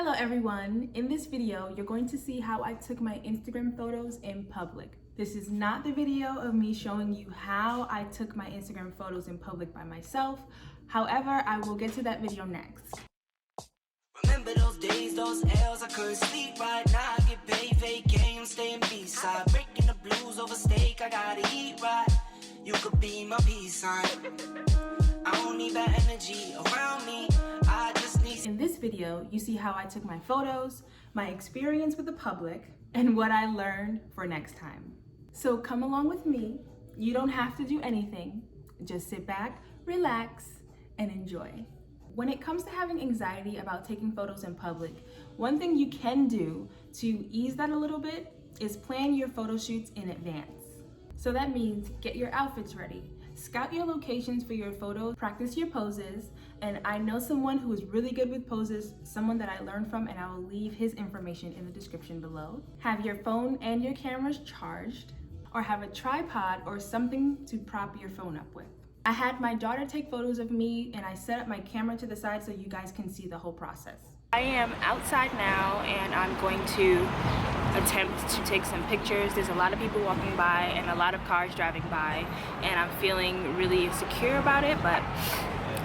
Hello everyone, in this video you're going to see how I took my Instagram photos in public. This is not the video of me showing you how I took my Instagram photos in public by myself. However, I will get to that video next. Remember those days, those L's, I couldn't sleep right now. I get paid, fake game, staying B-side. Breaking the blues over steak, I gotta eat right. You could be my peace sign. I don't need that energy around me. I just need. In this video, you see how I took my photos, my experience with the public, and what I learned for next time. So come along with me. You don't have to do anything. Just sit back, relax, and enjoy. When it comes to having anxiety about taking photos in public, one thing you can do to ease that a little bit is plan your photo shoots in advance. So that means get your outfits ready, scout your locations for your photos, practice your poses, and I know someone who is really good with poses, someone that I learned from, and I will leave his information in the description below. Have your phone and your cameras charged, or have a tripod or something to prop your phone up with. I had my daughter take photos of me and I set up my camera to the side so you guys can see the whole process. I am outside now and I'm going to attempt to take some pictures. There's a lot of people walking by and a lot of cars driving by and I'm feeling really insecure about it, but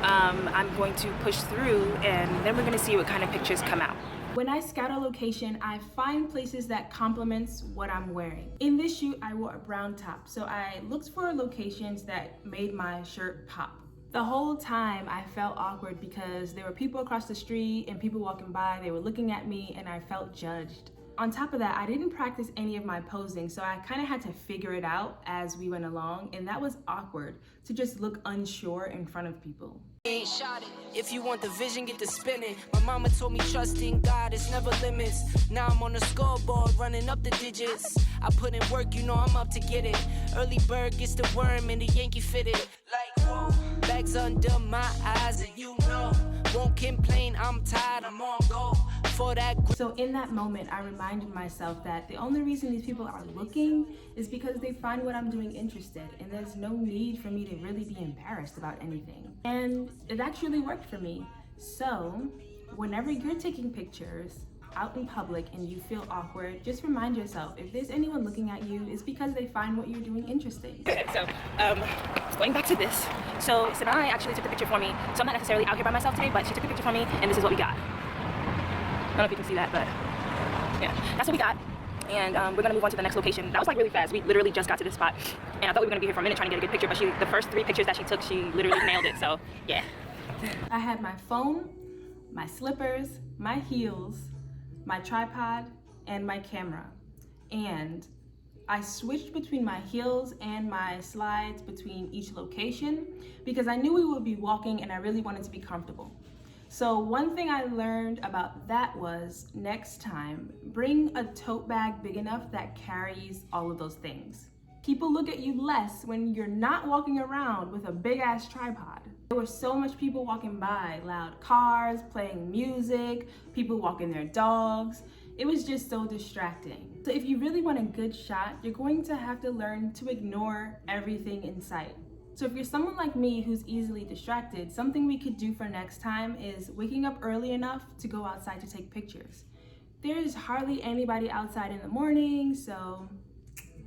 I'm going to push through and then we're gonna see what kind of pictures come out. When I scout a location, I find places that complements what I'm wearing. In this shoot, I wore a brown top, so I looked for locations that made my shirt pop. The whole time I felt awkward because there were people across the street and people walking by, they were looking at me and I felt judged. On top of that, I didn't practice any of my posing, so I kind of had to figure it out as we went along, and that was awkward to just look unsure in front of people. Ain't shot it. If you want the vision, get to spinning. My mama told me trust in God, it's never limits. Now I'm on the scoreboard, running up the digits. I put in work, you know I'm up to get it. Early bird gets the worm and the Yankee fitted. Like, whoa, bags under my eyes and you know, won't complain, I'm tired, I'm on go. For that. So in that moment, I reminded myself that the only reason these people are looking is because they find what I'm doing interested, and there's no need for me to really be embarrassed about anything. And it actually worked for me. So whenever you're taking pictures out in public and you feel awkward, just remind yourself, if there's anyone looking at you, it's because they find what you're doing interesting. Okay, so going back to this. So Sanai actually took the picture for me. So I'm not necessarily out here by myself today, but she took a picture for me and this is what we got. I don't know if you can see that, but yeah, that's what we got. And we're gonna move on to the next location. That was like really fast. We literally just got to this spot. And I thought we were gonna be here for a minute trying to get a good picture, but the first 3 pictures that she took, she literally nailed it, so yeah. I had my phone, my slippers, my heels, my tripod, and my camera. And I switched between my heels and my slides between each location because I knew we would be walking and I really wanted to be comfortable. So one thing I learned about that was next time, bring a tote bag big enough that carries all of those things. People look at you less when you're not walking around with a big ass tripod. There were so much people walking by, loud cars, playing music, people walking their dogs. It was just so distracting. So if you really want a good shot, you're going to have to learn to ignore everything in sight. So if you're someone like me who's easily distracted, something we could do for next time is waking up early enough to go outside to take pictures. There's hardly anybody outside in the morning, so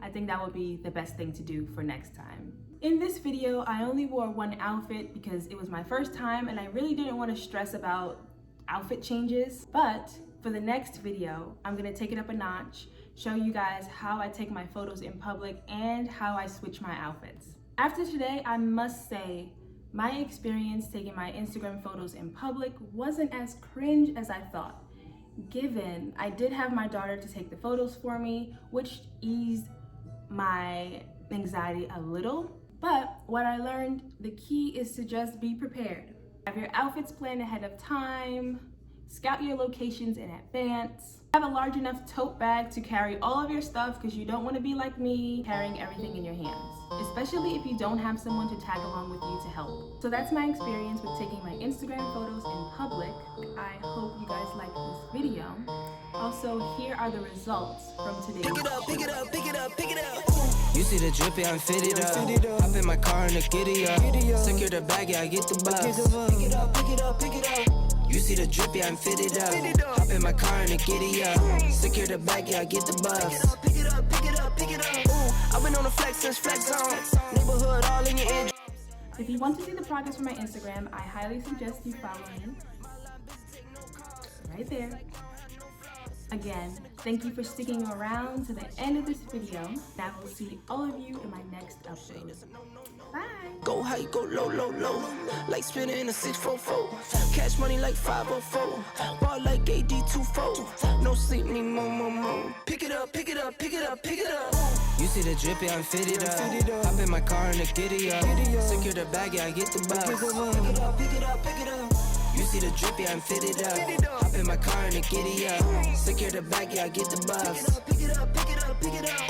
I think that would be the best thing to do for next time. In this video, I only wore one outfit because it was my first time and I really didn't want to stress about outfit changes. But for the next video, I'm gonna take it up a notch, show you guys how I take my photos in public and how I switch my outfits. After today, I must say, my experience taking my Instagram photos in public wasn't as cringe as I thought, given I did have my daughter to take the photos for me, which eased my anxiety a little. But what I learned, the key is to just be prepared. Have your outfits planned ahead of time, scout your locations in advance, have a large enough tote bag to carry all of your stuff because you don't want to be like me, carrying everything in your hands, especially if you don't have someone to tag along with you to help. So that's my experience with taking my Instagram photos in public. I hope you guys like this video. Also, here are the results from today's pick it up, pick it up, pick it up, pick it up. You see the drippy, I'm fitted up. Hop in my car and the giddy up. Secure the bag, yeah, I get the bus. Pick it up, pick it up, pick it up. You see the drippy, I'm fitted up. Hop in my my car and a giddy up. Secure the bag, yeah, I get the bus. Pick it up, pick it up, pick it up, pick it up. Ooh, I've been on the flex since flex zone. Neighborhood all in your ear. If you want to see the progress from my Instagram, I highly suggest you follow me. Right there. Again, thank you for sticking around to the end of this video. I will see all of you in my next upload. Bye. Go high, go low, low, low. Like spinning in a 644. Cash money like 504. Ball like AD24. No sleep, need more, more, more. Pick it up, pick it up, pick it up, pick it up. You see the drip, yeah, I'm fitted up. Hop in my car and a giddy up. Secure the bag, yeah, I get the bus. Pick it up, pick it up, pick it up. You see the drip, yeah, I'm fitted up. Hop in my car and a giddy up. Secure the bag, yeah, I get the bus. Pick it up, pick it up, pick it up, pick it up.